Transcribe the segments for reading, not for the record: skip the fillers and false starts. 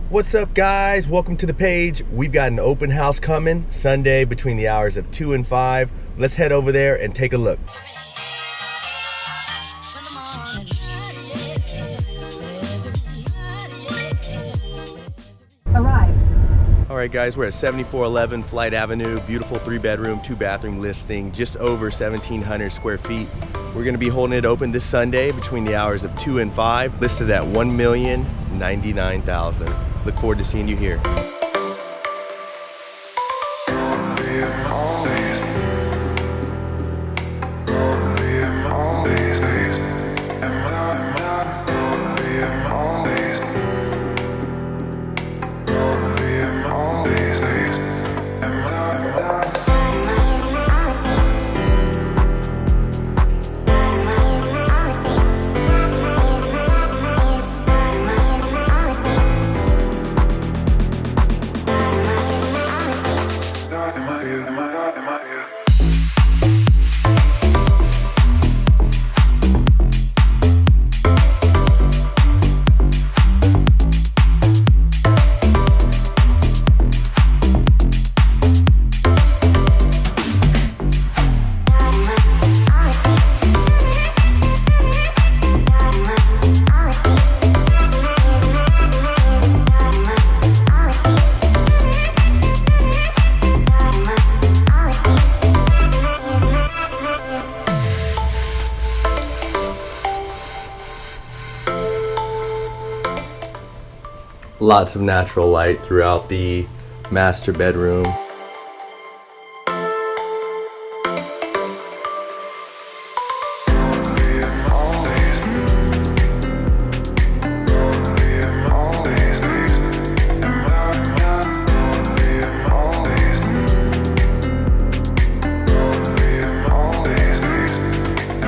What's up, guys? Welcome to the page. We've got an open house coming Sunday between the hours of 2 and 5. Let's head over there and take a look. Arrived. All right, guys, we're at 7411 Flight Avenue. Beautiful 3-bedroom, 2-bathroom listing, just over 1,700 square feet. We're gonna be holding it open this Sunday between the hours of 2 and 5, listed at $1,099,000. Look forward to seeing you here. Lots of natural light throughout the master bedroom.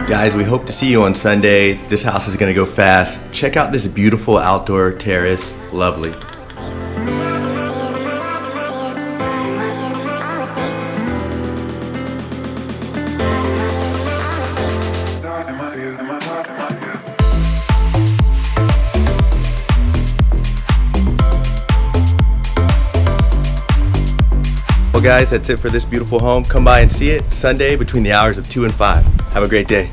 Guys, we hope to see you on Sunday. This house is gonna go fast. Check out this beautiful outdoor terrace. Lovely. Well, guys, that's it for this beautiful home. Come by and see it Sunday between the hours of 2 and 5. Have a great day.